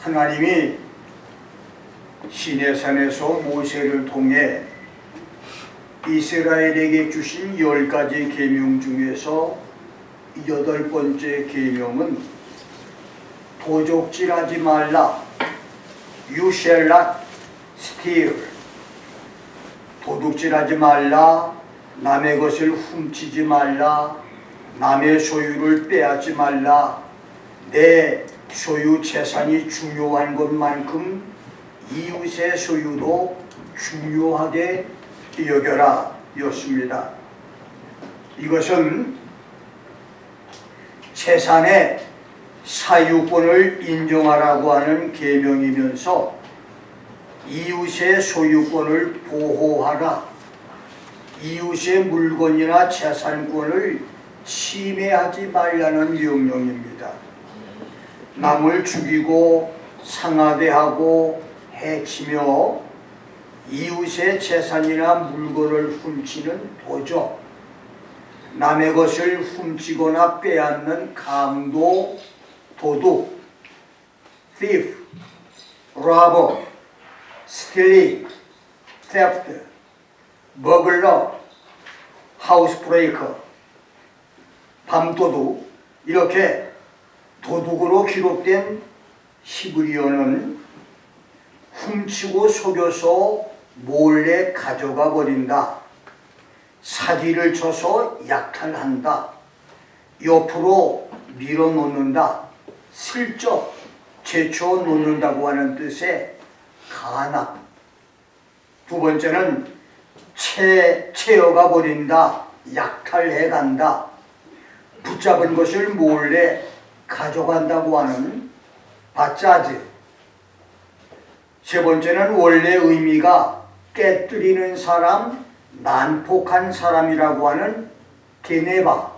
하나님이 시내산에서 모세를 통해 이스라엘에게 주신 10가지 계명 중에서 8번째 계명은 도적질하지 말라, You shall not steal. 도둑질하지 말라, 남의 것을 훔치지 말라, 남의 소유를 빼앗지 말라, 내 소유 재산이 중요한 것만큼 이웃의 소유도 중요하게 여겨라 였습니다. 이것은 재산의 사유권을 인정하라고 하는 계명이면서 이웃의 소유권을 보호하라, 이웃의 물건이나 재산권을 침해하지 말라는 명령입니다. 남을 죽이고 상하게 하고 해치며 이웃의 재산이나 물건을 훔치는 도적, 남의 것을 훔치거나 빼앗는 강도, 도둑, thief, robber, stealing, theft, burglar, housebreaker, 밤도둑, 이렇게 도둑으로 기록된 히브리어는 훔치고 속여서 몰래 가져가 버린다, 사기를 쳐서 약탈한다, 옆으로 밀어놓는다, 슬쩍 제쳐놓는다고 하는 뜻의 간압. 두 번째는 채어가 버린다, 약탈해 간다, 붙잡은 것을 몰래 가져간다고 하는 바짜즈. 세 번째는 원래 의미가 깨뜨리는 사람, 난폭한 사람이라고 하는 게네바.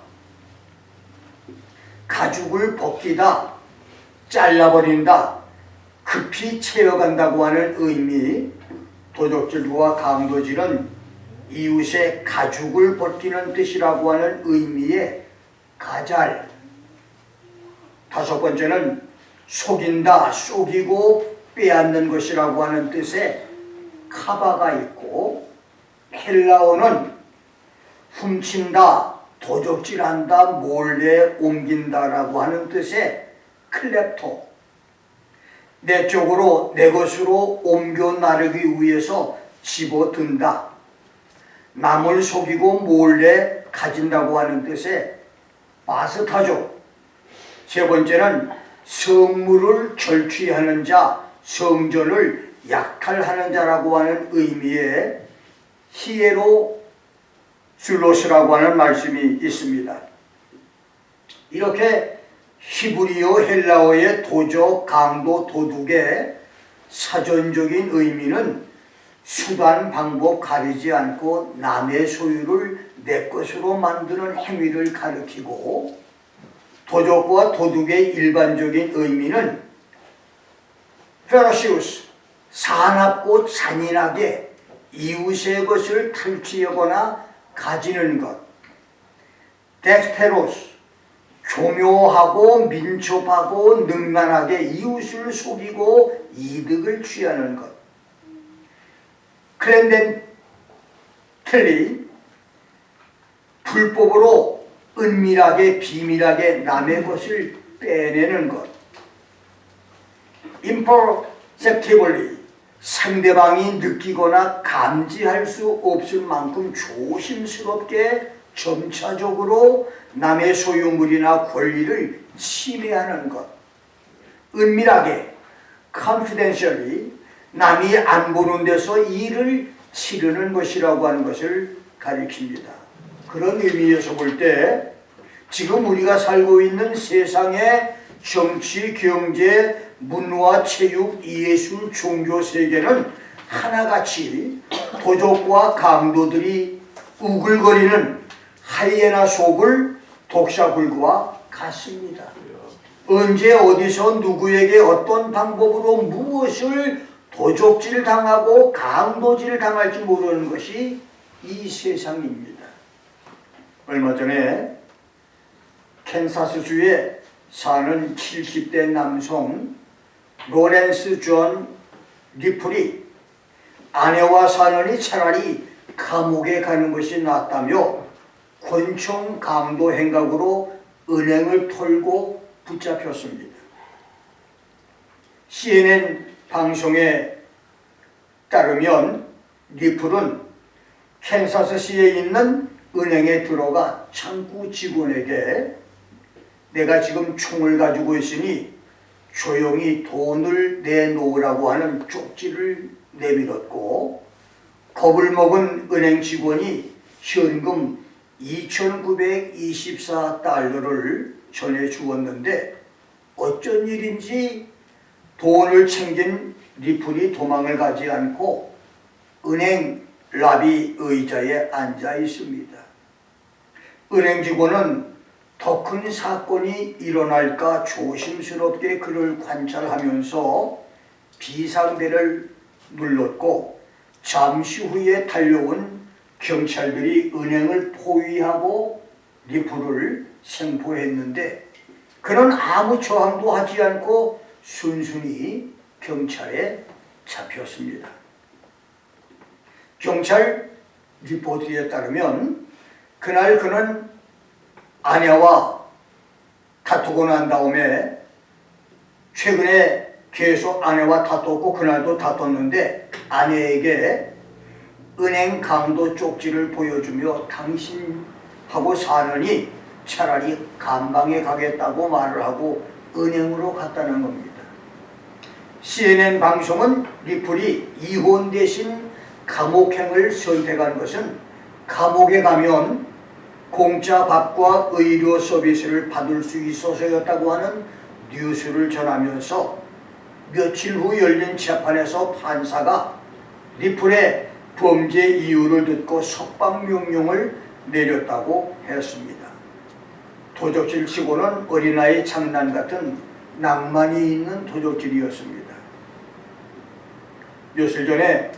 가죽을 벗기다, 잘라버린다, 급히 채어간다고 하는 의미. 도적질과 강도질은 이웃의 가죽을 벗기는 뜻이라고 하는 의미의 가잘. 다섯 번째는 속인다, 속이고 빼앗는 것이라고 하는 뜻의 카바가 있고, 헬라어는 훔친다, 도적질한다, 몰래 옮긴다라고 하는 뜻의 클렙토. 내 쪽으로, 내 것으로 옮겨 나르기 위해서 집어든다, 남을 속이고 몰래 가진다고 하는 뜻의 바스타조. 세 번째는 성물을 절취하는 자, 성전을 약탈하는 자라고 하는 의미의 히에로술로스라고 하는 말씀이 있습니다. 이렇게 히브리어, 헬라어의 도적, 강도, 도둑의 사전적인 의미는 수단, 방법 가리지 않고 남의 소유를 내 것으로 만드는 행위를 가리키고, 도적과 도둑의 일반적인 의미는 페러시우스, 사납고 잔인하게 이웃의 것을 탈취하거나 가지는 것. 덱스테로스, 교묘하고 민첩하고 능란하게 이웃을 속이고 이득을 취하는 것. 클렌덴틀리, 불법으로 은밀하게 비밀하게 남의 것을 빼내는 것. imperceptibly, 상대방이 느끼거나 감지할 수 없을 만큼 조심스럽게 점차적으로 남의 소유물이나 권리를 침해하는 것. 은밀하게, confidentially, 남이 안 보는 데서 일을 치르는 것이라고 하는 것을 가리킵니다. 그런 의미에서 볼 때 지금 우리가 살고 있는 세상의 정치, 경제, 문화, 체육, 예술, 종교 세계는 하나같이 도적과 강도들이 우글거리는 하이에나 속을 독사불과 같습니다. 언제 어디서 누구에게 어떤 방법으로 무엇을 도적질 당하고 강도질 당할지 모르는 것이 이 세상입니다. 얼마 전에 캔사스주에 사는 70대 남성 로렌스 존 리플이 아내와 사느니 차라리 감옥에 가는 것이 낫다며 권총 강도 행각으로 은행을 털고 붙잡혔습니다. CNN 방송에 따르면 리플은 캔사스시에 있는 은행에 들어가 창구 직원에게 내가 지금 총을 가지고 있으니 조용히 돈을 내놓으라고 하는 쪽지를 내밀었고, 겁을 먹은 은행 직원이 현금 2,924달러를 전해주었는데 어쩐 일인지 돈을 챙긴 리플이 도망을 가지 않고 은행 라비 의자에 앉아 있습니다. 은행 직원은 더 큰 사건이 일어날까 조심스럽게 그를 관찰하면서 비상벨을 눌렀고, 잠시 후에 달려온 경찰들이 은행을 포위하고 리플을 생포했는데 그는 아무 저항도 하지 않고 순순히 경찰에 잡혔습니다. 경찰 리포트에 따르면 그날 그는 아내와 다투고 난 다음에, 최근에 계속 아내와 다퉜고 그날도 다퉜는데 아내에게 은행 강도 쪽지를 보여주며 당신하고 사느니 차라리 감방에 가겠다고 말을 하고 은행으로 갔다는 겁니다. CNN 방송은 리플이 이혼 대신 감옥행을 선택한 것은 감옥에 가면 공짜 밥과 의료 서비스를 받을 수 있어서였다고 하는 뉴스를 전하면서 며칠 후 열린 재판에서 판사가 리플의 범죄 이유를 듣고 석방 명령을 내렸다고 했습니다. 도적질 치고는 어린아이 장난 같은 낭만이 있는 도적질이었습니다. 며칠 전에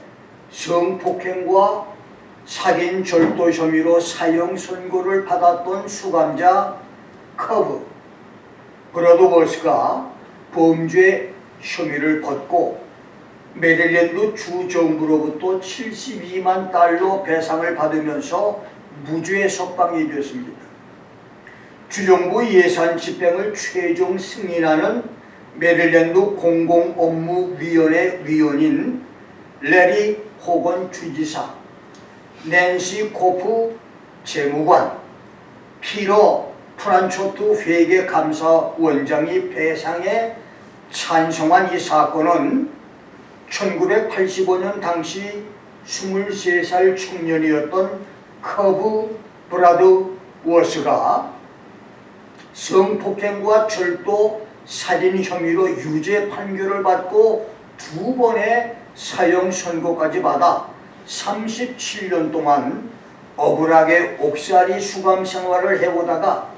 성폭행과 살인 절도 혐의로 사형 선고를 받았던 수감자 커브 브라더워스가 범죄 혐의를 벗고 메릴랜드 주 정부로부터 72만 달러 배상을 받으면서 무죄 석방이 됐습니다. 주정부 예산 집행을 최종 승인하는 메릴랜드 공공업무위원회 위원인 레리 호건 주지사, 낸시 코프 재무관, 피러 프란초트 회계감사원장이 배상에 찬성한 이 사건은 1985년 당시 23살 청년이었던 커브 브라더워스가 성폭행과 절도, 살인 혐의로 유죄 판결을 받고 2번의 사형 선고까지 받아 37년 동안 억울하게 옥살이 수감 생활을 해오다가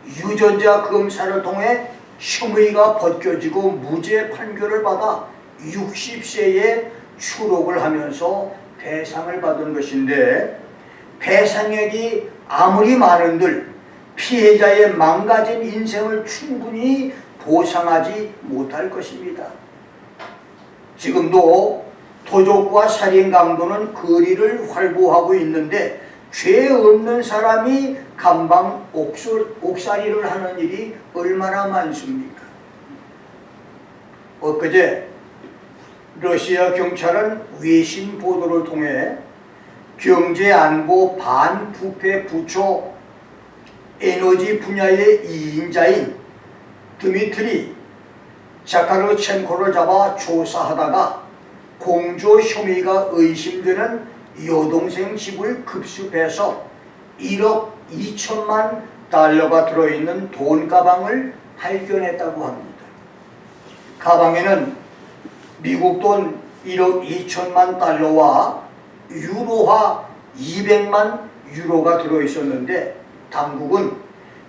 유전자 검사를 통해 혐의가 벗겨지고 무죄 판결을 받아 60세에 추록을 하면서 배상을 받은 것인데, 배상액이 아무리 많은들 피해자의 망가진 인생을 충분히 보상하지 못할 것입니다. 지금도 도적과 살인 강도는 거리를 활보하고 있는데 죄 없는 사람이 감방 옥살이를 하는 일이 얼마나 많습니까? 엊그제 러시아 경찰은 외신 보도를 통해 경제안보 반부패 부처 에너지 분야의 2인자인 드미트리 자카르첸코를 잡아 조사하다가 공조 혐의가 의심되는 여동생 집을 급습해서 1억 2천만 달러가 들어있는 돈 가방을 발견했다고 합니다. 가방에는 미국 돈 1억 2천만 달러와 유로화 200만 유로가 들어있었는데 당국은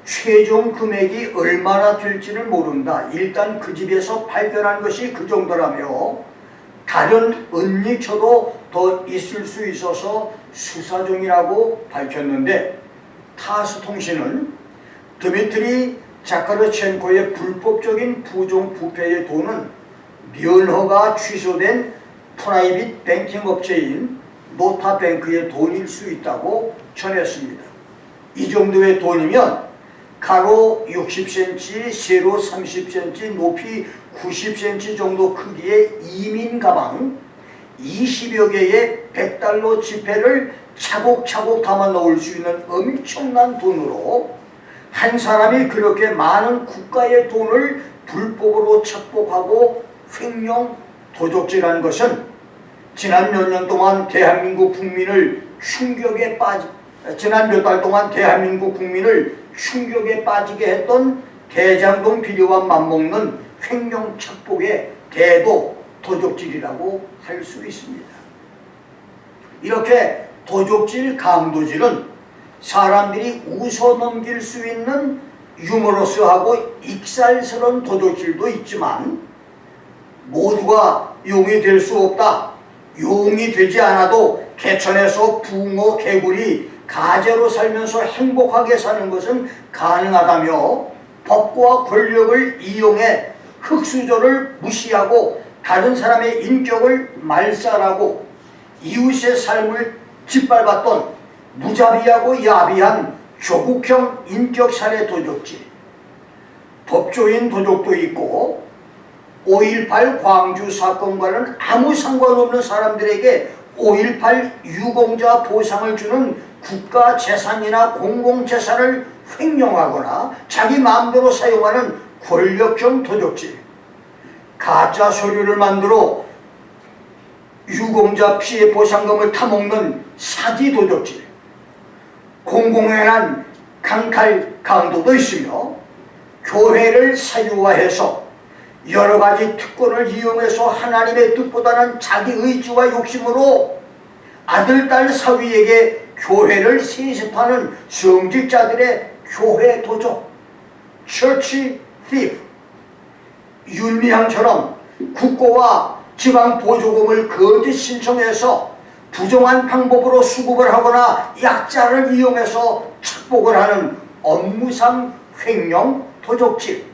최종 금액이 얼마나 될지를 모른다. 일단 그 집에서 발견한 것이 그 정도라며 다른 은닉처도 더 있을 수 있어서 수사 중이라고 밝혔는데, 타스 통신은 드미트리 자카르첸코의 불법적인 부정 부패의 돈은 면허가 취소된 프라이빗 뱅킹 업체인 노타뱅크의 돈일 수 있다고 전했습니다. 이 정도의 돈이면 가로 60cm, 세로 30cm, 높이 90cm 정도 크기의 이민 가방 20여 개의 100달러 지폐를 차곡차곡 담아 넣을 수 있는 엄청난 돈으로 한 사람이 그렇게 많은 국가의 돈을 불법으로 착복하고 횡령 도적질한 것은 지난 몇 년 동안 대한민국 국민을 지난 몇 달 동안 대한민국 국민을 충격에 빠지게 했던 대장동 비리와 맞먹는 횡령 착복의 대도 도적질이라고 할 수 있습니다. 이렇게 도적질, 강도질은 사람들이 웃어넘길 수 있는 유머러스하고 익살스러운 도적질도 있지만 모두가 용이 될 수 없다. 용이 되지 않아도 개천에서 붕어, 개구리, 가재로 살면서 행복하게 사는 것은 가능하다며 법과 권력을 이용해 흙수저를 무시하고 다른 사람의 인격을 말살하고 이웃의 삶을 짓밟았던 무자비하고 야비한 조국형 인격살해 도적질, 법조인 도적도 있고 5.18 광주 사건과는 아무 상관없는 사람들에게 5.18 유공자 보상을 주는 국가 재산이나 공공재산을 횡령하거나 자기 마음대로 사용하는 권력형 도적질, 가짜 서류를 만들어 유공자 피해 보상금을 타먹는 사기 도적질, 공공연한 강탈 강도도 있으며 교회를 사유화해서 여러가지 특권을 이용해서 하나님의 뜻보다는 자기 의지와 욕심으로 아들, 딸 사위에게 교회를 세습하는 성직자들의 교회 도적, church thief, 윤미향처럼 국고와 지방 보조금을 거짓 신청해서 부정한 방법으로 수급을 하거나 약자를 이용해서 착복을 하는 업무상 횡령 도적질,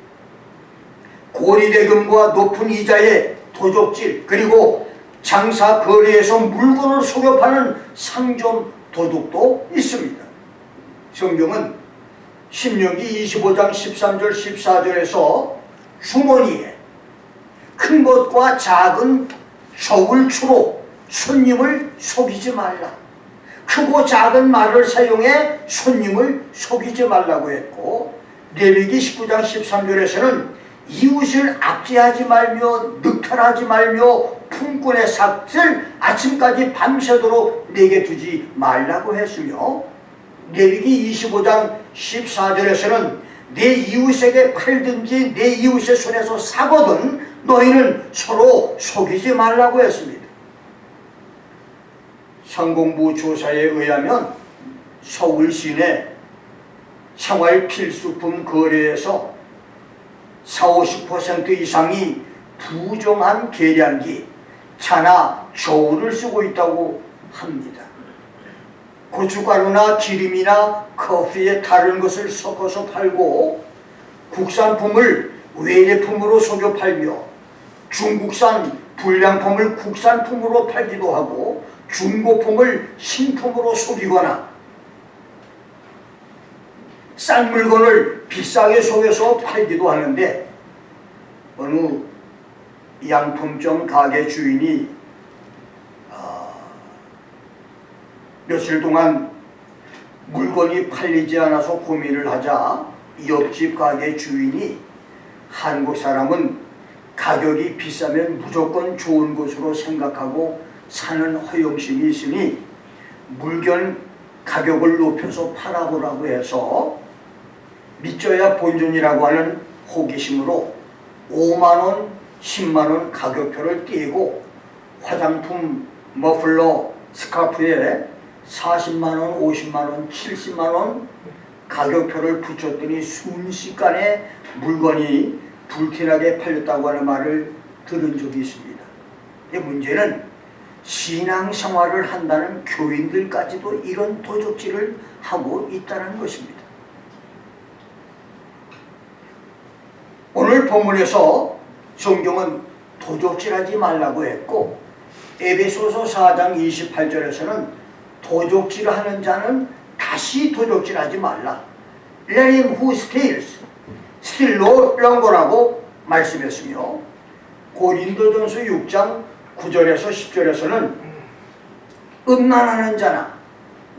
고리대금과 높은 이자의 도적질, 그리고 장사 거리에서 물건을 속여 파는 상점 도둑도 있습니다. 성경은 신명기 25장 13절 14절에서 주머니에 큰 것과 작은 적을 추로 손님을 속이지 말라, 크고 작은 말을 사용해 손님을 속이지 말라고 했고, 레위기 19장 13절에서는 이웃을 압제하지 말며 늑탈하지 말며 품꾼의 삭을 아침까지 밤새도록 내게 두지 말라고 했으며, 레위기 25장 14절에서는 내 이웃에게 팔든지 내 이웃의 손에서 사거든 너희는 서로 속이지 말라고 했습니다. 상공부 조사에 의하면 서울 시내 생활 필수품 거래에서 40~50% 이상이 부정한 계량기, 차나 저울을 쓰고 있다고 합니다. 고춧가루나 기름이나 커피에 다른 것을 섞어서 팔고 국산품을 외래품으로 속여 팔며 중국산 불량품을 국산품으로 팔기도 하고 중고품을 신품으로 속이거나 싼 물건을 비싸게 속여서 팔기도 하는데, 어느 양품점 가게 주인이 며칠 동안 물건이 팔리지 않아서 고민을 하자 옆집 가게 주인이 한국 사람은 가격이 비싸면 무조건 좋은 것으로 생각하고 사는 허영심이 있으니 물건 가격을 높여서 팔아보라고 해서 믿져야 본전이라고 하는 호기심으로 5만원, 10만원 가격표를 띄고 화장품, 머플러, 스카프에 40만원, 50만원, 70만원 가격표를 붙였더니 순식간에 물건이 불티나게 팔렸다고 하는 말을 들은 적이 있습니다. 문제는 신앙생활을 한다는 교인들까지도 이런 도적질을 하고 있다는 것입니다. 오늘 본문에서 성경은 도적질하지 말라고 했고, 에베소서 4장 28절에서는 도적질하는 자는 다시 도적질하지 말라. Let him who steals still no longer라고 말씀했으며, 고린도전서 6장 9절에서 10절에서는 음란하는 자나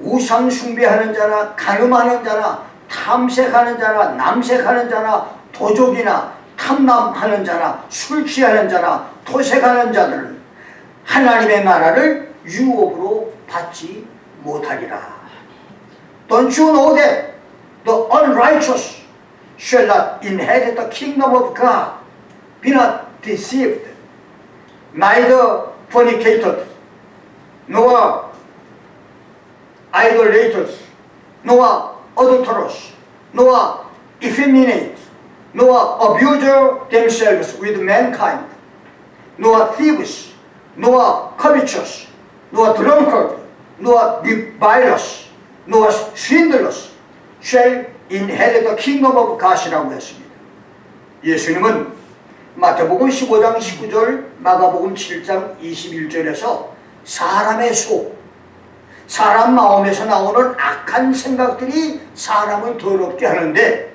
우상 숭배하는 자나 간음하는 자나 탐색하는 자나 남색하는 자나 도적이나 탐남하는 자나 술 취하는 자나 토색하는 자들은 하나님의 나라를 유업으로 받지 못하리라. Don't you know that the unrighteous shall not inherit the kingdom of God? Be not deceived. Neither fornicators, nor idolaters, nor adulterers, nor effeminate, nor abusers themselves with mankind, nor thieves, nor covetous, nor drunkard, nor revilers, nor swindlers shall inherit the kingdom of God이라고 했습니다. 예수님은 마태복음 15장 19절, 마가복음 7장 21절에서 사람의 속, 사람 마음에서 나오는 악한 생각들이 사람을 더럽게 하는데,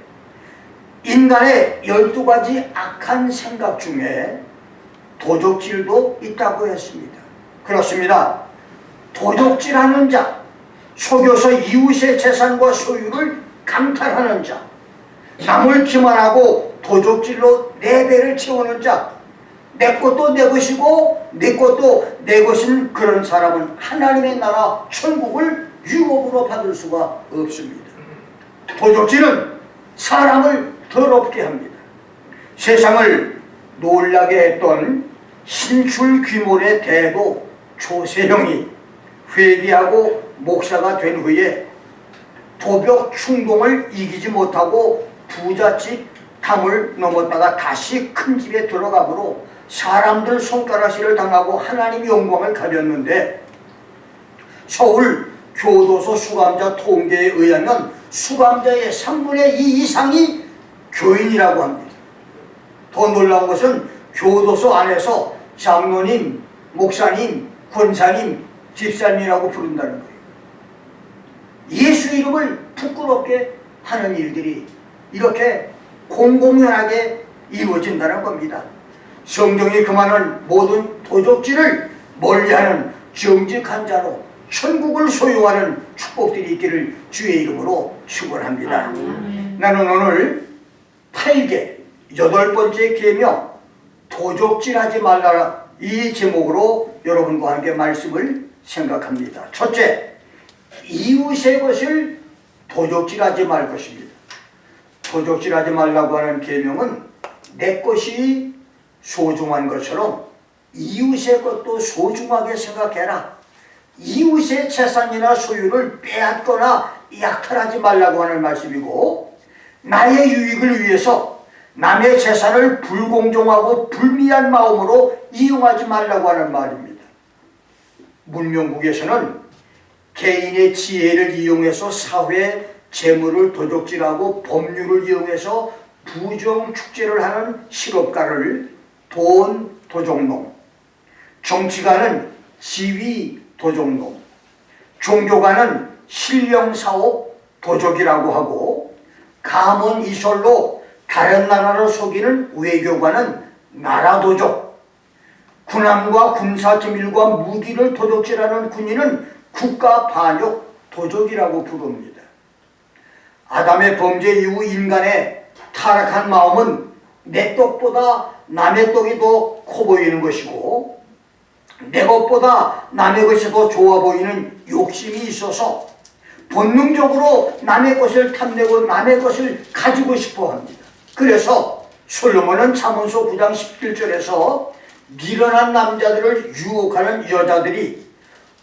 인간의 12가지 악한 생각 중에 도적질도 있다고 했습니다. 그렇습니다. 도적질하는 자, 속여서 이웃의 재산과 소유를 강탈하는 자, 남을 기만하고 도적질로 내 배를 채우는 자, 내 것도 내 것이고 내 것도 내 것인 그런 사람은 하나님의 나라 천국을 유업으로 받을 수가 없습니다. 도적질은 사람을 더럽게 합니다. 세상을 놀라게 했던 신출귀몰의 대도 조세형이 회개하고 목사가 된 후에 도벽 충동을 이기지 못하고 부잣집 담을 넘었다가 다시 큰 집에 들어가므로 사람들 손가락질을 당하고 하나님의 영광을 가렸는데, 서울 교도소 수감자 통계에 의하면 수감자의 3분의 2 이상이 교인이라고 합니다. 더 놀라운 것은 교도소 안에서 장로님, 목사님, 권사님, 집사님이라고 부른다는 거예요. 예수 이름을 부끄럽게 하는 일들이 이렇게 공공연하게 이루어진다는 겁니다. 성경이 금하는 모든 도적질을 멀리하는 정직한 자로 천국을 소유하는 축복들이 있기를 주의 이름으로 축원합니다. 나는 오늘 8개 8번째 계명 도적질하지 말라, 이 제목으로 여러분과 함께 말씀을 생각합니다. 첫째, 이웃의 것을 도적질하지 말 것입니다. 도적질하지 말라고 하는 계명은 내 것이 소중한 것처럼 이웃의 것도 소중하게 생각해라. 이웃의 재산이나 소유를 빼앗거나 약탈하지 말라고 하는 말씀이고, 나의 유익을 위해서 남의 재산을 불공정하고 불미한 마음으로 이용하지 말라고 하는 말입니다. 문명국에서는 개인의 지혜를 이용해서 사회 재물을 도적질하고 법률을 이용해서 부정축제를 하는 실업가를 돈 도적놈, 정치가는 지위 도적놈, 종교가는 신령사업 도적이라고 하고, 가문이설로 다른 나라를 속이는 외교관은 나라도적, 군함과 군사기밀과 무기를 도적질하는 군인은 국가반역 도적이라고 부릅니다. 아담의 범죄 이후 인간의 타락한 마음은 내 떡보다 남의 떡이 더 커 보이는 것이고, 내 것보다 남의 것이 더 좋아 보이는 욕심이 있어서 본능적으로 남의 것을 탐내고 남의 것을 가지고 싶어 합니다. 그래서 솔로몬은 잠언서 9장 17절에서 미련한 남자들을 유혹하는 여자들이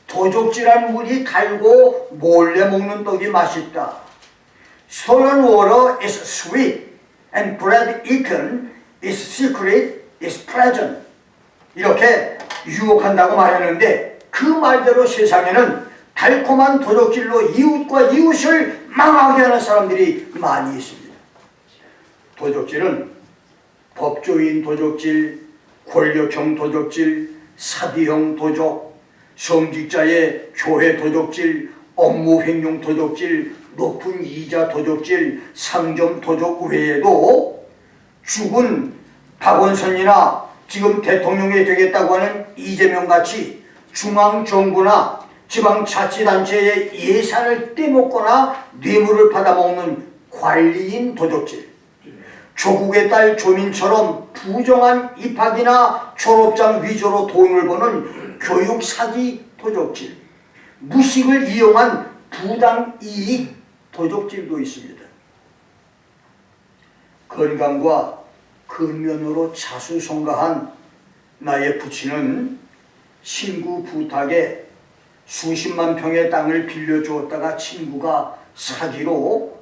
도적질한 물이 달고 몰래 먹는 떡이 맛있다. Stolen water is sweet and bread eaten is secret is pleasant. 이렇게 유혹한다고 말하는데, 그 말대로 세상에는 달콤한 도적질로 이웃과 이웃을 망하게 하는 사람들이 많이 있습니다. 도적질은 법조인 도적질, 권력형 도적질, 사기형 도적, 성직자의 교회 도적질, 업무 횡령 도적질, 높은 이자 도적질, 상점 도적 외에도 죽은 박원순이나 지금 대통령이 되겠다고 하는 이재명같이 중앙정부나 지방자치단체의 예산을 떼먹거나 뇌물을 받아먹는 관리인 도적질, 조국의 딸 조민처럼 부정한 입학이나 졸업장 위조로 돈을 버는 교육 사기 도적질, 무식을 이용한 부당이익 도적질도 있습니다. 건강과 근면으로 자수성가한 나의 부친은 친구 부탁에 수십만 평의 땅을 빌려주었다가 친구가 사기로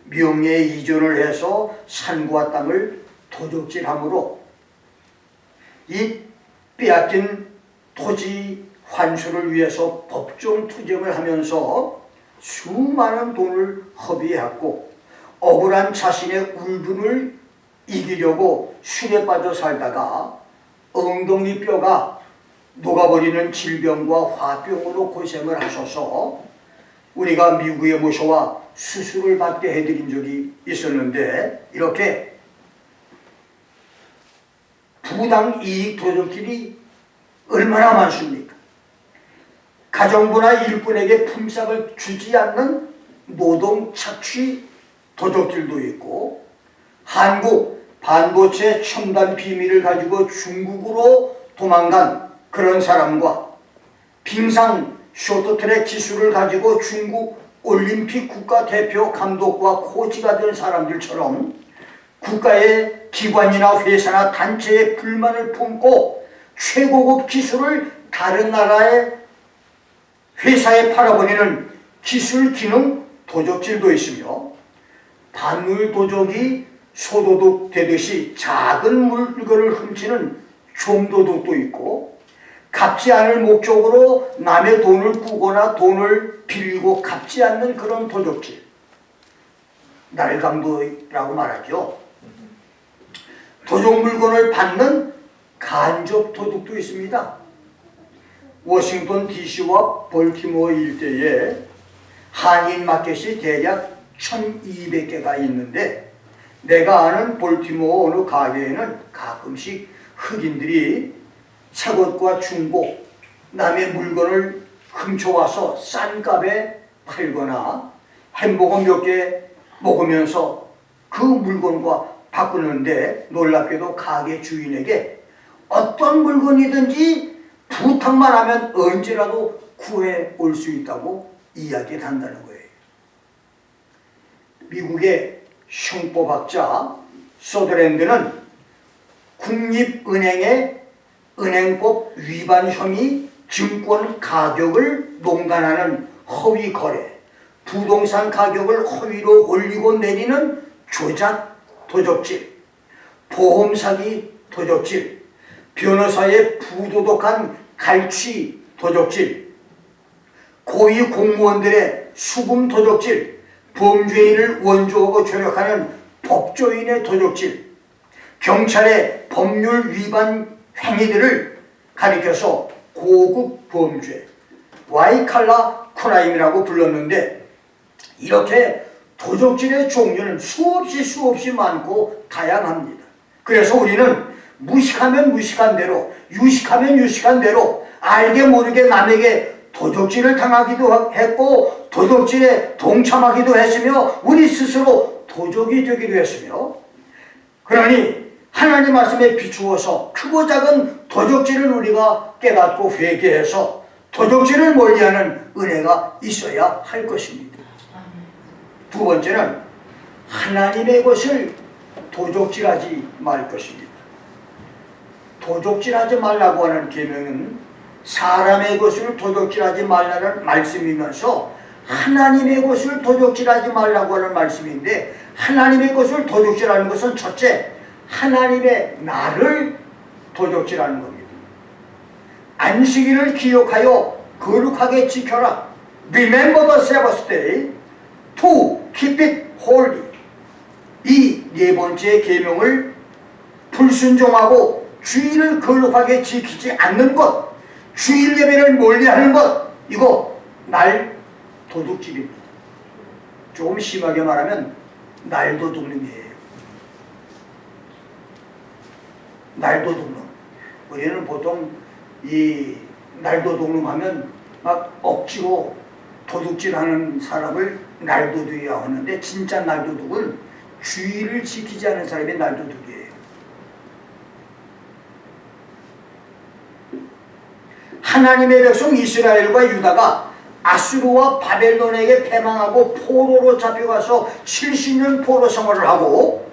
명예 이전을 해서 산과 땅을 도적질함으로 이 빼앗긴 토지 환수를 위해서 법정 투쟁을 하면서 수많은 돈을 허비했고 억울한 자신의 울분을 이기려고 술에 빠져 살다가 엉덩이 뼈가 녹아버리는 질병과 화병으로 고생을 하셔서 우리가 미국에 모셔와 수술을 받게 해드린 적이 있었는데, 이렇게 부당이익 도적질이 얼마나 많습니까? 가정부나 일꾼에게 품삯을 주지 않는 노동 착취 도적질도 있고, 한국 반도체 첨단 비밀을 가지고 중국으로 도망간 그런 사람과 빙상 쇼트트랙 기술을 가지고 중국 올림픽 국가대표 감독과 코치가 된 사람들처럼 국가의 기관이나 회사나 단체에 불만을 품고 최고급 기술을 다른 나라의 회사에 팔아버리는 기술 기능 도적질도 있으며, 반물 도적이 소도둑 되듯이 작은 물건을 훔치는 종도둑도 있고, 갚지 않을 목적으로 남의 돈을 꾸거나 돈을 빌리고 갚지 않는 그런 도적질, 날강도라고 말하죠. 도적 물건을 받는 간접 도둑도 있습니다. 워싱턴 DC와 볼티모어 일대에 한인 마켓이 대략 1200개가 있는데, 내가 아는 볼티모어 어느 가게에는 가끔씩 흑인들이 새것과 중고, 남의 물건을 훔쳐와서 싼 값에 팔거나 햄버거 몇 개 먹으면서 그 물건과 바꾸는데, 놀랍게도 가게 주인에게 어떤 물건이든지 부탁만 하면 언제라도 구해 올 수 있다고 이야기를 한다는 거예요. 미국의 형법학자 서더랜드는 국립은행의 은행법 위반 혐의, 증권 가격을 농단하는 허위 거래, 부동산 가격을 허위로 올리고 내리는 조작 도적질, 보험 사기 도적질, 변호사의 부도덕한 갈취 도적질, 고위 공무원들의 수금 도적질, 범죄인을 원조하고 조력하는 법조인의 도적질, 경찰의 법률 위반 행위들을 가리켜서 고급 범죄, 와이칼라 크라임이라고 불렀는데, 이렇게 도적질의 종류는 수없이 많고 다양합니다. 그래서 우리는 무식하면 무식한 대로, 유식하면 유식한 대로 알게 모르게 남에게 도적질을 당하기도 했고 도적질에 동참하기도 했으며 우리 스스로 도적이 되기도 했으며, 그러니 하나님 말씀에 비추어서 크고 작은 도적질을 우리가 깨닫고 회개해서 도적질을 멀리하는 은혜가 있어야 할 것입니다. 두 번째는 하나님의 것을 도적질하지 말 것입니다. 도적질하지 말라고 하는 계명은 사람의 것을 도적질하지 말라는 말씀이면서 하나님의 것을 도적질하지 말라고 하는 말씀인데, 하나님의 것을 도적질하는 것은 첫째, 하나님의 나를 도적질하는 겁니다. 안식일을 기억하여 거룩하게 지켜라. Remember the Sabbath day to keep it holy. 이 네 번째 계명을 불순종하고 주의를 거룩하게 지키지 않는 것, 주일 예배를 멀리하는 것, 이거 날 도둑질입니다. 조금 심하게 말하면 날도둑놈이에요. 날도둑놈. 우리는 보통 이 날도둑놈 하면 막 억지로 도둑질하는 사람을 날도둑이라고 하는데, 진짜 날도둑은 주의를 지키지 않은 사람이 날도둑이에요. 하나님의 백성 이스라엘과 유다가 아수르와 바벨론에게 패망하고 포로로 잡혀가서 70년 포로 생활을 하고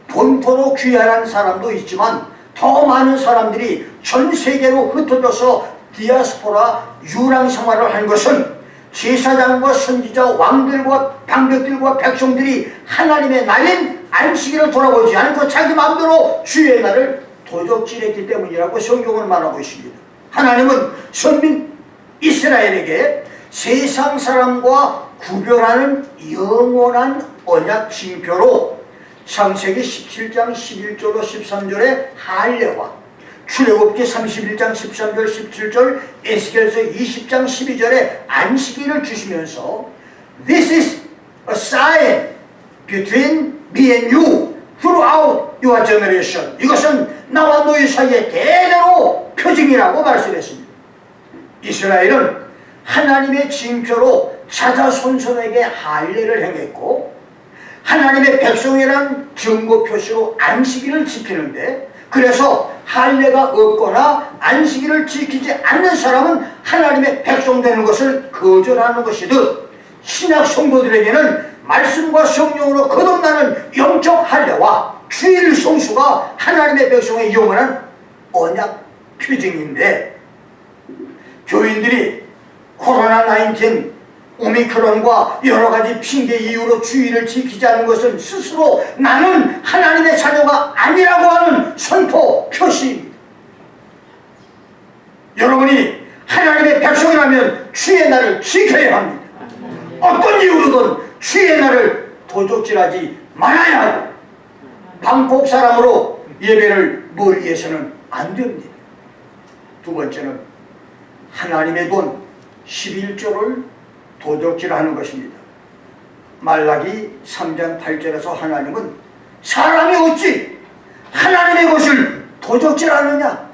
본토로 귀환한 사람도 있지만, 더 많은 사람들이 전 세계로 흩어져서 디아스포라 유랑 생활을 한 것은 제사장과 선지자, 왕들과 방백들과 백성들이 하나님의 날인 안식일을 돌아보지 않고 자기 마음대로 주의 날을 도적질했기 때문이라고 성경은 말하고 있습니다. 하나님은 선민 이스라엘에게 세상 사람과 구별하는 영원한 언약 징표로 창세기 17장 11절로 13절의 할례와 출애굽기 31장 13절 17절 에스겔서 20장 12절의 안식일을 주시면서 This is a sign between me and you throughout your generation. 이것은 나와 너희 사이의 대대로 표징이라고 말씀했습니다. 이스라엘은 하나님의 징표로 자자손손에게 할례를 행했고, 하나님의 백성이란 증거 표시로 안식일을 지키는데, 그래서 할례가 없거나 안식일을 지키지 않는 사람은 하나님의 백성 되는 것을 거절하는 것이듯, 신약 성도들에게는 말씀과 성령으로 거듭나는 영적 할례와 주일 성수가 하나님의 백성의 영원한 언약 표징인데, 교인들이 코로나19 오미크론과 여러가지 핑계 이유로 주의를 지키지 않는 것은 스스로 나는 하나님의 자녀가 아니라고 하는 선포 표시입니다. 여러분이 하나님의 백성이라면 주의 날을 지켜야 합니다. 어떤 이유로든 주의 날을 도적질하지 말아야 하고, 방콕 사람으로 예배를 멀리해서는 안 됩니다. 두 번째는 하나님의 돈 11조를 도적질하는 것입니다. 말라기 3장 8절에서 하나님은 사람이 어찌 하나님의 것을 도적질하느냐,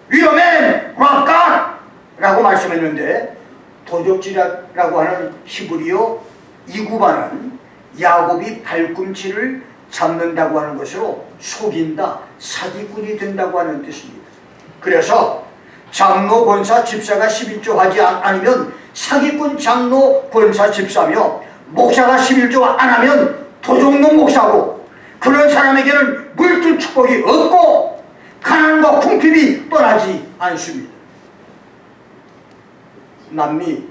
위험해 랍갓 라고 말씀했는데, 도적질이라고 하는 히브리어 이구바는 야곱이 발꿈치를 잡는다고 하는 것으로 속인다, 사기꾼이 된다고 하는 뜻입니다. 그래서 장로, 권사, 집사가 11조 하지 않으면 사기꾼, 장로, 권사, 집사며, 목사가 11조 안 하면 도적놈 목사고, 그런 사람에게는 물질 축복이 없고 가난과 궁핍이 떠나지 않습니다. 남미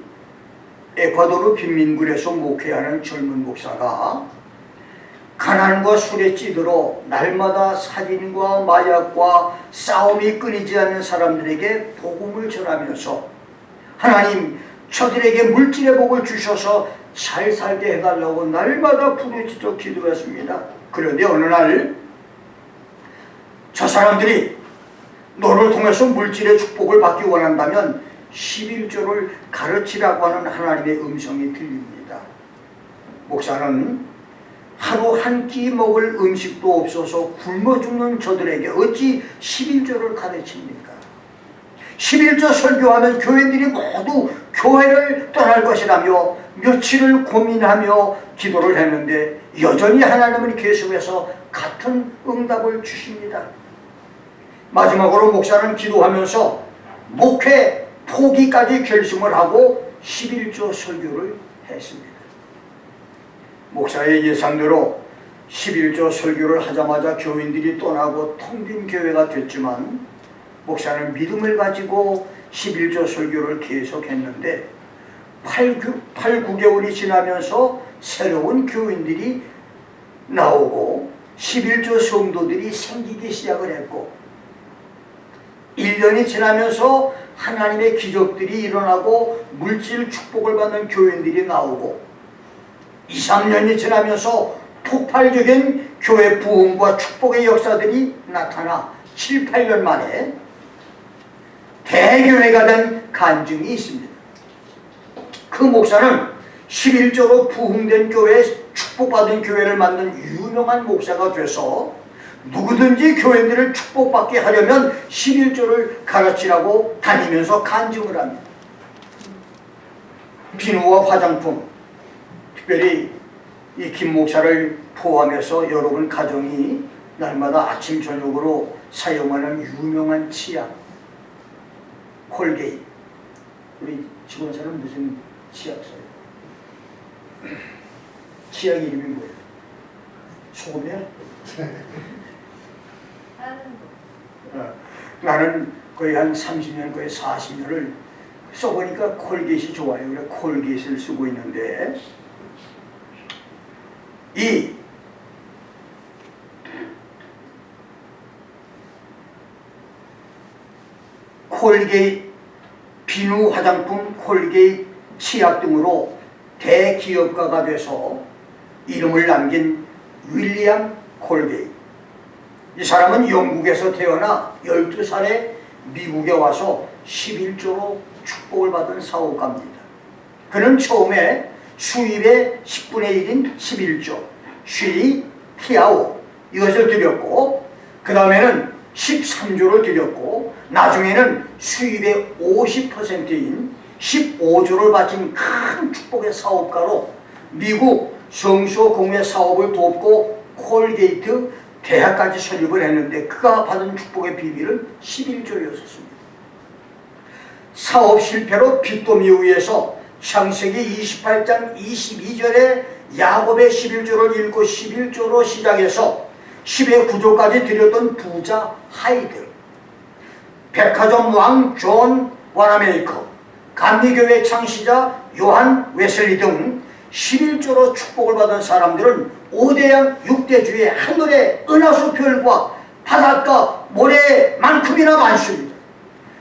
에콰도르 빈민굴에서 목회하는 젊은 목사가 가난과 술에 찌들어 날마다 살인과 마약과 싸움이 끊이지 않는 사람들에게 복음을 전하면서 하나님 저들에게 물질의 복을 주셔서 잘 살게 해달라고 날마다 부르짖어 기도했습니다. 그런데 어느 날 저 사람들이 너를 통해서 물질의 축복을 받기 원한다면 11조를 가르치라고 하는 하나님의 음성이 들립니다. 목사는 하루 한 끼 먹을 음식도 없어서 굶어 죽는 저들에게 어찌 11조를 가르칩니까? 11조 설교하면 교인들이 모두 교회를 떠날 것이라며 며칠을 고민하며 기도를 했는데, 여전히 하나님은 계속해서 같은 응답을 주십니다. 마지막으로 목사는 기도하면서 목회 포기까지 결심을 하고 11조 설교를 했습니다. 목사의 예상대로 11조 설교를 하자마자 교인들이 떠나고 텅 빈 교회가 됐지만, 목사는 믿음을 가지고 11조 설교를 계속했는데 8, 9개월이 지나면서 새로운 교인들이 나오고 11조 성도들이 생기기 시작을 했고, 1년이 지나면서 하나님의 기적들이 일어나고 물질 축복을 받는 교인들이 나오고, 2, 3년이 지나면서 폭발적인 교회 부흥과 축복의 역사들이 나타나 7, 8년 만에 대교회가 된 간증이 있습니다. 그 목사는 11조로 부흥된 교회, 축복받은 교회를 만든 유명한 목사가 돼서 누구든지 교인들을 축복받게 하려면 11조를 가르치라고 다니면서 간증을 합니다. 비누와 화장품, 특별히 이 김 목사를 포함해서 여러분 가정이 날마다 아침 저녁으로 사용하는 유명한 치약 콜게이트. 우리 직원사는 무슨 치약 써요? 치약 이름이 뭐예요? 소금이야? 나는 거의 한 30년, 거의 40년을 써보니까 콜게이트이 좋아요. 그래서 콜게이트를 쓰고 있는데, 이 콜게이트, 비누 화장품, 콜게이트, 치약 등으로 대기업가가 돼서 이름을 남긴 윌리엄 콜게이트. 이 사람은 영국에서 태어나 12살에 미국에 와서 11조로 축복을 받은 사업가입니다. 그는 처음에 수입의 10분의 1인 11조, 쉬리, 티아오 이것을 드렸고, 그 다음에는 13조를 드렸고, 나중에는 수입의 50%인 15조를 바친 큰 축복의 사업가로 미국 성소공회 사업을 돕고 콜게이트 대학까지 설립을 했는데, 그가 받은 축복의 비밀은 11조였었습니다. 사업 실패로 빚더미 위에서 창세기 28장 22절에 야곱의 11조를 읽고 11조로 시작해서 10의 9조까지 드렸던 부자 하이드, 백화점 왕 존 와나메이커, 감리교회 창시자 요한 웨슬리 등 11조로 축복을 받은 사람들은 5대양 6대주의 하늘의 은하수 별과 바닷가 모래만큼이나 많습니다.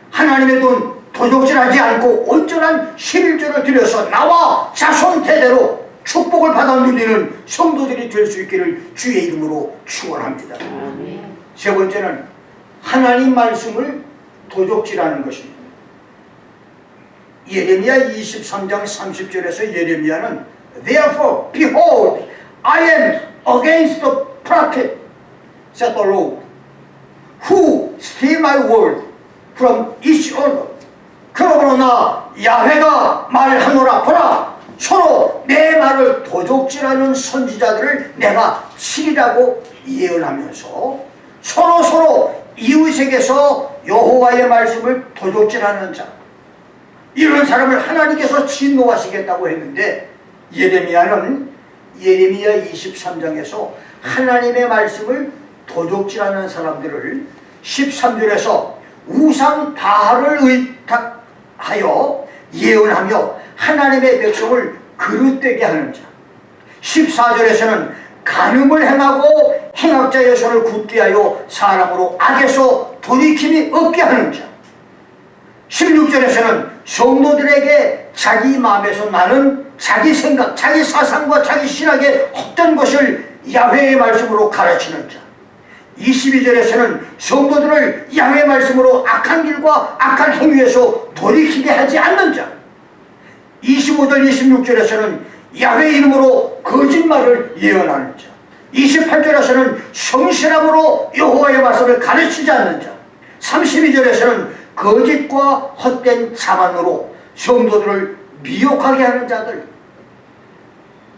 하나님의 돈 도둑질하지 않고 온전한 11조를 들여서 나와 자손 대대로 축복을 받아 누리는 성도들이 될 수 있기를 주의 이름으로 축원합니다. 세 번째는 하나님 말씀을 도둑질하는 것입니다. 예레미야 23장 30절에서 예레미야는 Therefore, behold, I am against the prophet, said the Lord, who steal my word from each other. 그러므로 나 야훼가 말하노라. 보라, 서로 내 말을 도둑질하는 선지자들을 내가 치리라고 예언하면서 서로 이웃에게서 여호와의 말씀을 도둑질하는 자, 이런 사람을 하나님께서 진노하시겠다고 했는데, 예레미야는 예레미야 23장에서 하나님의 말씀을 도둑질하는 사람들을 13절에서 우상 바알을 의탁하여 예언하며 하나님의 백성을 그릇되게 하는 자, 14절에서는 간음을 행하고 행악자의 손을 굳게 하여 사람으로 악에서 돌이킴이 없게 하는 자, 16절에서는 성도들에게 자기 마음에서 나는 자기 생각, 자기 사상과 자기 신학에 헛된 것을 야훼의 말씀으로 가르치는 자, 22절에서는 성도들을 야훼의 말씀으로 악한 길과 악한 행위에서 돌이키게 하지 않는 자, 25절 26절에서는 야훼의 이름으로 거짓말을 예언하는 자, 28절에서는 성실함으로 여호와의 말씀을 가르치지 않는 자, 32절에서는 거짓과 헛된 자만으로 성도들을 미혹하게 하는 자들,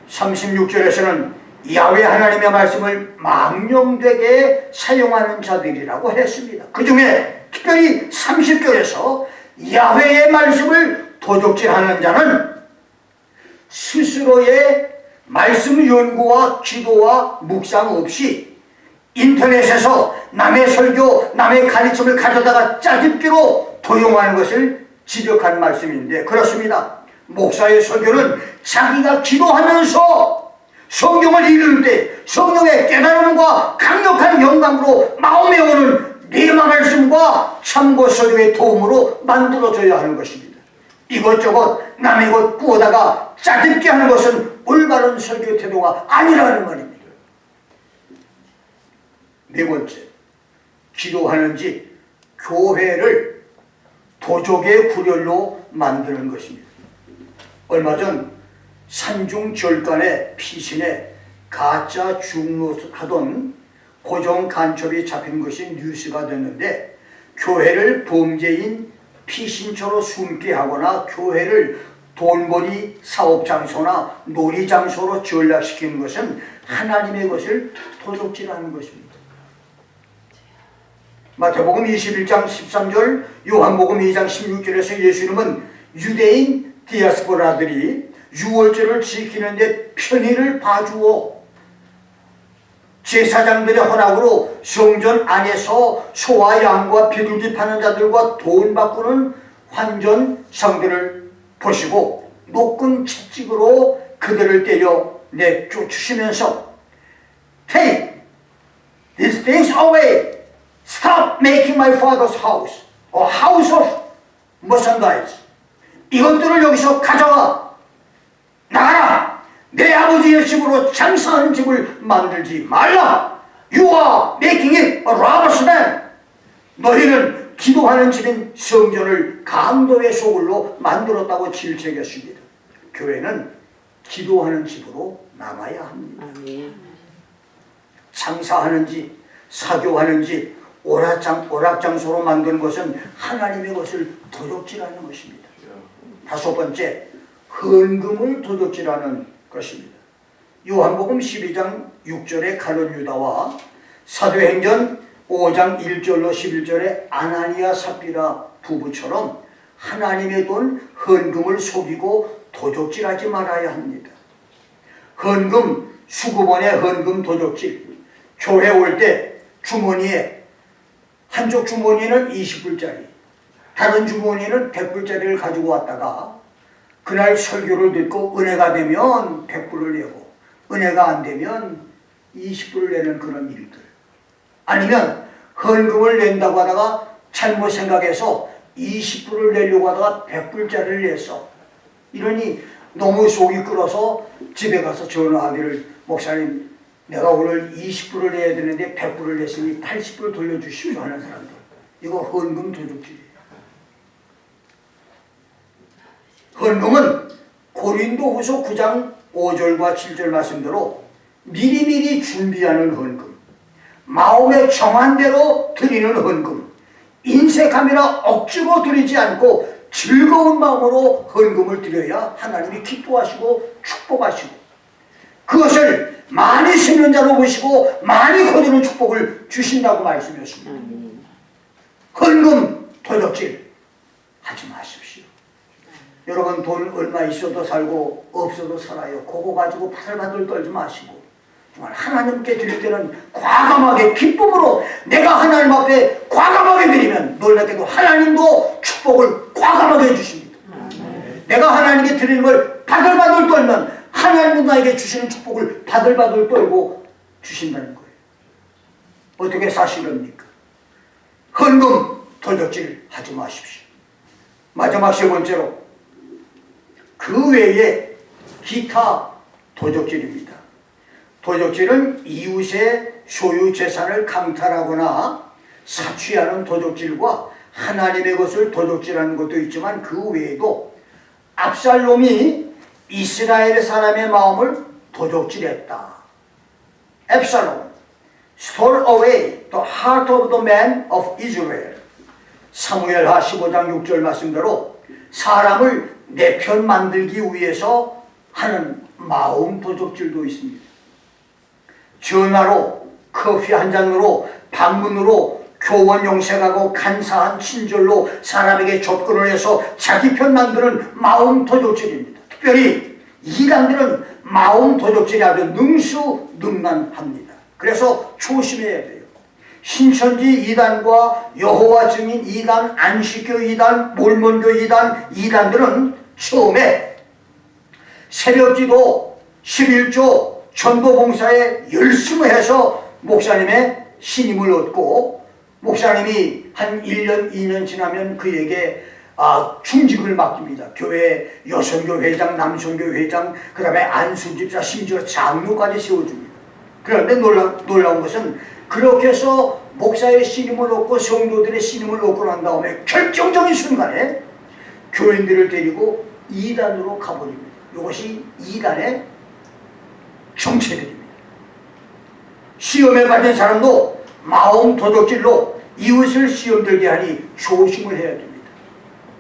36절에서는 야훼 하나님의 말씀을 망령되게 사용하는 자들이라고 했습니다. 그 중에 특별히 30절에서 야훼의 말씀을 도둑질하는 자는 스스로의 말씀 연구와 기도와 묵상 없이 인터넷에서 남의 설교, 남의 가르침을 가져다가 짜집기로 도용하는 것을 지적한 말씀인데, 그렇습니다. 목사의 설교는 자기가 기도하면서 성경을 읽을 때 성령의 깨달음과 강력한 영감으로 마음에 오는 뇌마 말씀과 참고 설교의 도움으로 만들어져야 하는 것입니다. 이것저것 남의 것 구워다가 짜집게 하는 것은 올바른 설교 태도가 아니라는 말입니다. 네 번째, 기도하는지 교회를 도적의 구렬로 만드는 것입니다. 얼마 전 산중절간의 피신에 가짜 중로하던 고정 간첩이 잡힌 것이 뉴스가 됐는데, 교회를 범죄인 피신처로 숨게 하거나 교회를 돈벌이 사업장소나 놀이장소로 전락시키는 것은 하나님의 것을 도적질하는 것입니다. 마태복음 21장 13절, 요한복음 2장 16절에서 예수님은 유대인 디아스포라들이 유월절을 지키는데 편의를 봐주어 제사장들의 허락으로 성전 안에서 소와 양과 비둘기 파는 자들과 돈 바꾸는 환전 상들을 보시고 노끈 채찍으로 그들을 때려 내쫓으시면서 Take these things away. Stop making my father's house a house of merchandise. 이것들을 여기서 가져와. 나가라. 내 아버지의 집으로 장사하는 집을 만들지 말라. You are making it a robber's den. 너희는 기도하는 집인 성전을 강도의 소굴로 만들었다고 질책했습니다. 교회는 기도하는 집으로 남아야 합니다. 장사하는 집, 사교하는 집, 오락장소로 만드는 것은 하나님의 것을 도적질하는 것입니다. 다섯 번째, 헌금을 도적질하는 것입니다. 요한복음 12장 6절의 가룟 유다와 사도행전 5장 1절로 11절의 아나니아 삽비라 부부처럼 하나님의 돈 헌금을 속이고 도적질하지 말아야 합니다. 헌금, 수구번의 헌금 도적질. 교회 올 때 주머니에 한쪽 주머니는 20불짜리, 다른 주머니는 100불짜리를 가지고 왔다가 그날 설교를 듣고 은혜가 되면 100불을 내고 은혜가 안 되면 20불을 내는 그런 일들. 아니면 헌금을 낸다고 하다가 잘못 생각해서 20불을 내려고 하다가 100불짜리를 냈어. 이러니 너무 속이 끓어서 집에 가서 전화하기를, 목사님 내가 오늘 20불을 내야 되는데 100불을 냈으니 80불 돌려주십시오 하는 사람들. 이거 헌금 도둑질이에요. 헌금은 고린도후서 9장 5절과 7절 말씀대로 미리미리 준비하는 헌금, 마음에 정한 대로 드리는 헌금, 인색함이나 억지로 드리지 않고 즐거운 마음으로 헌금을 드려야 하나님이 기뻐하시고 축복하시고 그것을 많이 심는 자로 보시고 많이 거두는 축복을 주신다고 말씀했습니다. 헌금 도적질 하지 마십시오. 여러분 돈 얼마 있어도 살고 없어도 살아요. 그거 가지고 바들바들 떨지 마시고 정말 하나님께 드릴 때는 과감하게 기쁨으로 내가 하나님 앞에 과감하게 드리면 놀랍게도 하나님도 축복을 과감하게 해주십니다. 내가 하나님께 드리는 걸 바들바들 떨면 하나님도 나에게 주시는 축복을 바들바들 떨고 주신다는 거예요. 어떻게 사실입니까? 헌금 도적질 하지 마십시오. 마지막 세 번째로 그 외에 기타 도적질입니다. 도적질은 이웃의 소유 재산을 강탈하거나 사취하는 도적질과 하나님의 것을 도적질하는 것도 있지만 그 외에도 압살롬이 이스라엘 사람의 마음을 도적질했다. Absalom stole away the heart of the man of Israel. 사무엘하 15장 6절 말씀대로 사람을 내 편 만들기 위해서 하는 마음 도적질도 있습니다. 전화로, 커피 한 잔으로, 방문으로, 교원 용색하고 간사한 친절로 사람에게 접근을 해서 자기 편 만드는 마음 도적질입니다. 특별히 이단들은 마음 도적질이 아주 능수능란합니다. 그래서 조심해야 돼요. 신천지 이단과 여호와 증인 이단, 안식교 이단, 몰몬교 이단, 이단들은 처음에 새벽기도, 11조, 전도봉사에 열심히 해서 목사님의 신임을 얻고 목사님이 한 1년, 2년 지나면 그에게 중직을 맡깁니다. 교회 여성교 회장, 남성교 회장, 그 다음에 안수집사, 심지어 장로까지 세워줍니다. 그런데 놀라운 것은 그렇게 해서 목사의 신임을 얻고 성도들의 신임을 얻고 난 다음에 결정적인 순간에 교인들을 데리고 이단으로 가버립니다. 이것이 이단의 정체들입니다. 시험에 받은 사람도 마음 도둑질로 이웃을 시험 들게 하니 조심을 해야 됩니다.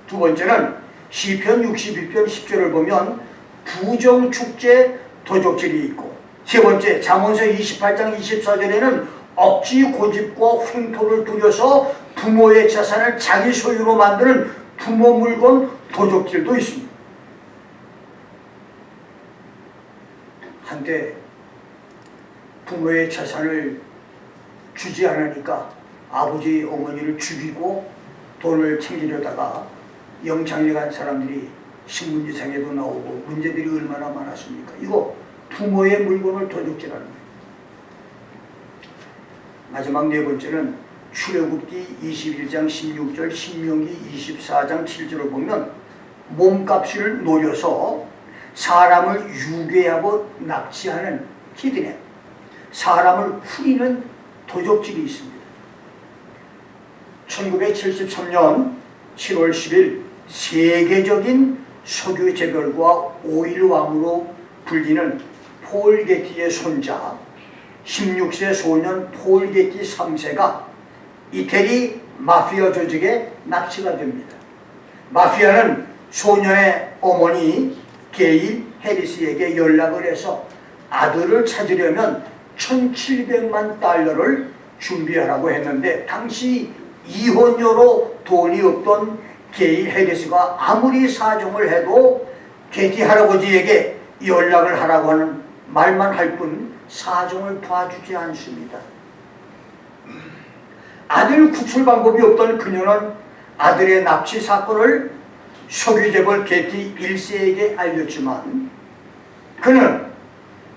두 번째는 시편 62편 10절을 보면 부정축제 도둑질이 있고, 세 번째 잠언서 28장 24절에는 억지 고집과 횡포를 부려서 부모의 재산을 자기 소유로 만드는 부모 물건 도둑질도 있습니다. 한때 부모의 재산을 주지 않으니까 아버지 어머니를 죽이고 돈을 챙기려다가 영창에 간 사람들이 신문지상에도 나오고 문제들이 얼마나 많았습니까? 이거 부모의 물건을 도둑질하는 거예요. 마지막 네 번째는 출애굽기 21장 16절, 신명기 24장 7절을 보면 몸값을 노려서 사람을 유괴하고 납치하는 히드네, 사람을 후리는 도적질이 있습니다. 1973년 7월 10일 세계적인 석유 재벌과 오일왕으로 불리는 폴 게티의 손자 16세 소년 폴 게티 3세가 이태리 마피아 조직에 납치가 됩니다. 마피아는 소년의 어머니 게일 해리스에게 연락을 해서 아들을 찾으려면 1,700만 달러를 준비하라고 했는데, 당시 이혼녀로 돈이 없던 게일 해리스가 아무리 사정을 해도 게티 할아버지에게 연락을 하라고 하는 말만 할 뿐 사정을 봐주지 않습니다. 아들 구출 방법이 없던 그녀는 아들의 납치 사건을 석유재벌 게티 1세에게 알렸지만, 그는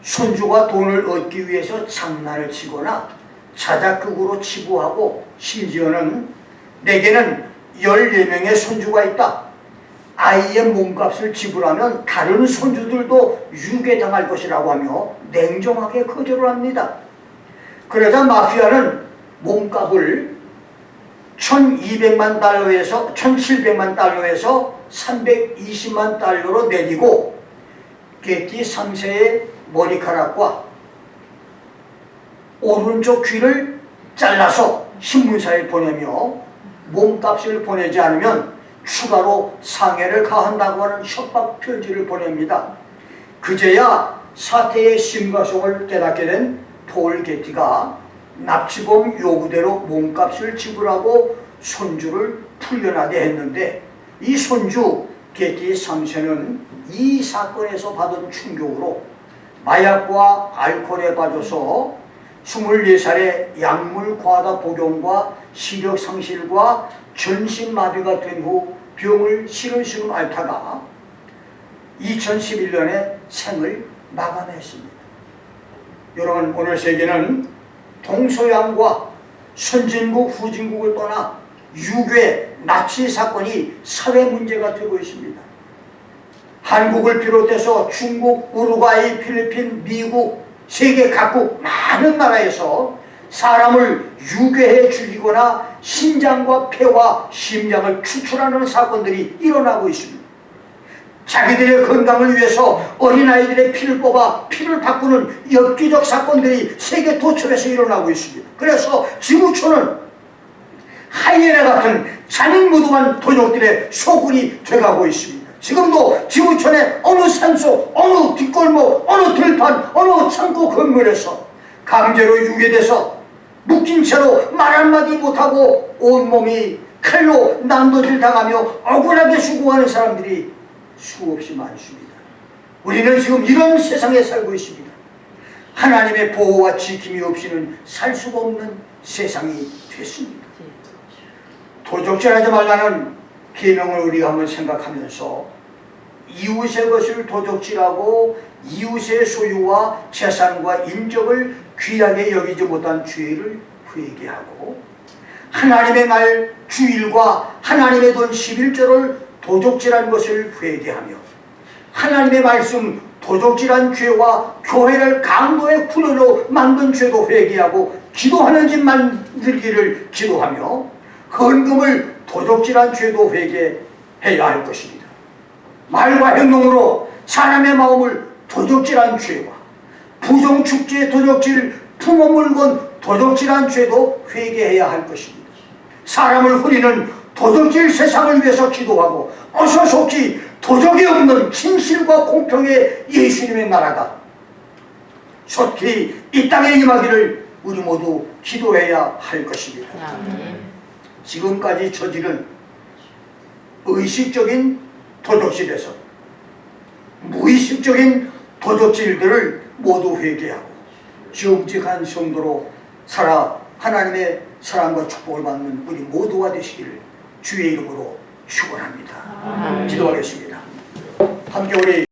손주가 돈을 얻기 위해서 장난을 치거나 자작극으로 치부하고, 심지어는 내게는 14명의 손주가 있다, 아이의 몸값을 지불하면 다른 손주들도 유괴당할 것이라고 하며 냉정하게 거절을 합니다. 그러자 마피아는 몸값을 1,200만 달러에서 1,700만 달러에서 320만 달러로 내리고 게티 3세의 머리카락과 오른쪽 귀를 잘라서 신문사에 보내며 몸값을 보내지 않으면 추가로 상해를 가한다고 하는 협박 편지를 보냅니다. 그제야 사태의 심각성을 깨닫게 된 폴 게티가 납치범 요구대로 몸값을 지불하고 손주를 풀려나게 했는데, 이 손주 게티 3세는 이 사건에서 받은 충격으로 마약과 알코올에 빠져서 24살에 약물 과다 복용과 시력 상실과 전신마비가 된 후 병을 시름시름 앓다가 2011년에 생을 마감했습니다. 여러분, 오늘 세계는 동서양과 선진국, 후진국을 떠나 유괴, 납치 사건이 사회 문제가 되고 있습니다. 한국을 비롯해서 중국, 우루과이, 필리핀, 미국, 세계 각국 많은 나라에서 사람을 유괴해 죽이거나 신장과 폐와 심장을 추출하는 사건들이 일어나고 있습니다. 자기들의 건강을 위해서 어린아이들의 피를 뽑아 피를 바꾸는 엽기적 사건들이 세계 도처에서 일어나고 있습니다. 그래서 지구촌은 하이에나 같은 잔인무도한 도적들의 소굴이 돼가고 있습니다. 지금도 지구촌의 어느 산속, 어느 뒷골목, 어느 들판, 어느 창고 건물에서 강제로 유괴돼서 묶인 채로 말 한마디 못하고 온몸이 칼로 난도질 당하며 억울하게 수고하는 사람들이 수없이 많습니다. 우리는 지금 이런 세상에 살고 있습니다. 하나님의 보호와 지킴이 없이는 살 수가 없는 세상이 됐습니다. 도적질하지 말라는 계명을 우리가 한번 생각하면서 이웃의 것을 도적질하고 이웃의 소유와 재산과 인적을 귀하게 여기지 못한 죄를 회개하고, 하나님의 날 주일과 하나님의 돈 11조를 도적질한 것을 회개하며, 하나님의 말씀 도적질한 죄와 교회를 강도의 군으로 만든 죄도 회개하고 기도하는 집 만들기를 기도하며 헌금을 도적질한 죄도 회개해야 할 것입니다. 말과 행동으로 사람의 마음을 도적질한 죄와 부정축제 도적질, 풍어물건 도적질한 죄도 회개해야 할 것입니다. 사람을 흐리는 도적질 세상을 위해서 기도하고 어서 속히 도적이 없는 진실과 공평의 예수님의 나라가 속히 이 땅에 임하기를 우리 모두 기도해야 할 것입니다. 지금까지 저지른 의식적인 도적질에서 무의식적인 도적질들을 모두 회개하고 정직한 성도로 살아 하나님의 사랑과 축복을 받는 우리 모두가 되시기를 주의 이름으로 축원합니다. 기도하겠습니다. 함께 우리